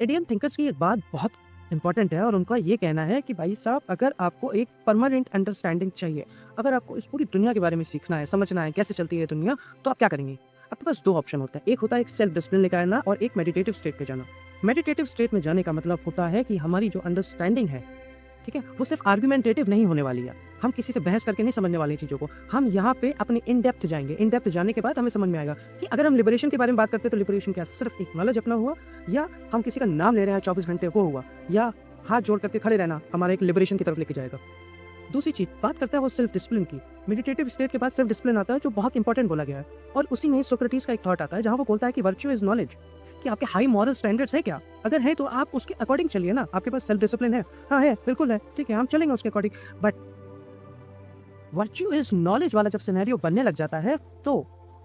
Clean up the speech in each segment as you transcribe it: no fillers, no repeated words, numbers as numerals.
Indian thinkers की एक बात बहुत इंपॉर्टेंट है और उनका ये कहना है कि भाई साहब, अगर आपको एक परमानेंट अंडरस्टैंडिंग चाहिए, अगर आपको इस पूरी दुनिया के बारे में सीखना है, समझना है कैसे चलती है दुनिया, तो आप क्या करेंगे? आपके पास 2 ऑप्शन होता है। एक होता है एक सेल्फ डिसिप्लिन लेकर आना और एक मेडिटेटिव स्टेट पे जाना। मेडिटेटिव स्टेट में जाने का मतलब होता है कि हमारी जो अंडरस्टैंडिंग है, ठीक है, वो सिर्फ आर्गुमेंटेटिव नहीं होने वाली है। हम किसी से बहस करके नहीं समझने वाली चीज़ों को। हम यहाँ पे अपने इन डेप्थ जाएंगे। इन डेप्थ जाने के बाद हमें समझ में आएगा कि अगर हम लिबरेशन के बारे में बात करते हैं तो लिबरेशन क्या सिर्फ एक नॉलेज अपना हुआ, या हम किसी का नाम ले रहे हैं 24 घंटे वो हुआ, या हाथ जोड़ करके खड़े रहना हमारा एक लिबरेशन की तरफ लेके जाएगा। दूसरी चीज बात करता है वो सेल्फ डिसिप्लिन की। मेडिटेटिव स्टेट के बाद सेल्फ डिसिप्लिन आता है जो बहुत इंपॉर्टेंट बोला गया है, और उसी में सोक्रेटिस का एक थॉट आता है जहाँ वो बोलता है कि वर्च्यू इज नॉलेज, कि आपके हाई मॉरल स्टैंडर्ड्स है क्या? अगर है तो आप उसके अकॉर्डिंग चलिए ना। आपके पास सेल्फ डिसिप्लिन है, हाँ है, बिल्कुल है, ठीक है, हम चलेंगे उसके according. But virtue is knowledge वाला जब सिनेरियो बनने लग जाता है तो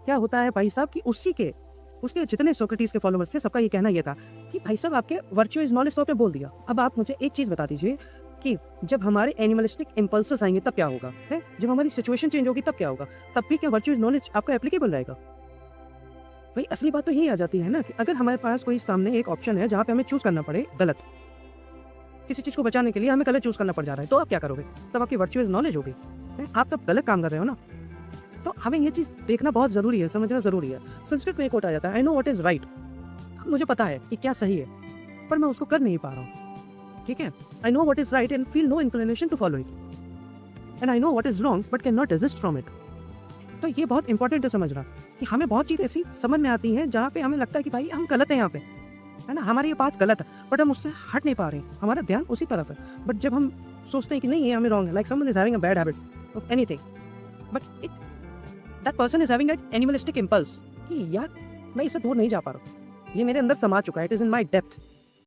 क्या होता है भाई साहब कि उसके जितने सोक्रेटिस के फॉलोअर्स थे सबका ये कहना ये था कि भाई साहब आपके वर्च्यू इज नॉलेज तो आपने बोल दिया, अब आप मुझे एक चीज बता दीजिए कि जब हमारे एनिमलिस्टिक इंपल्सेस आएंगे तब क्या होगा, है? जब हमारी सिचुएशन चेंज होगी तब क्या होगा? तब भी क्या वर्च्यू इज नॉलेज आपका एप्लीकेबल रहेगा? भाई असली बात तो यही आ जाती है ना कि अगर हमारे पास कोई सामने एक ऑप्शन है जहाँ पे हमें चूज करना पड़े गलत, किसी चीज को बचाने के लिए हमें गलत चूज करना पड़ जा रहा है, तो आप क्या करोगे? तब आपकी वर्च्यू इज नॉलेज होगी, आप तब गलत काम कर रहे हो ना। तो हमें ये चीज देखना बहुत जरूरी है, समझना जरूरी है। संस्कृत में एक कोट आ जाता है, I know what is right, मुझे पता है कि क्या सही है पर मैं उसको कर नहीं पा रहा हूँ, ठीक है। I know what is right and feel no inclination to follow it, and I know what is wrong but can not resist from it. तो ये बहुत इंपॉर्टेंट है समझना कि हमें बहुत चीज़ ऐसी समझ में आती हैं जहाँ पे हमें लगता है कि भाई हम गलत हैं यहाँ पे, है ना, हमारी ये बात गलत है, बट हम उससे हट नहीं पा रहे, हमारा ध्यान उसी तरफ है। बट जब हम सोचते हैं कि नहीं ये हमें रॉन्ग है, like someone is having a bad habit of anything, but that person is having at animalistic impulse कि यार मैं इससे दूर नहीं जा पा रहा हूँ, ये मेरे अंदर समा चुका है, it is in my depth,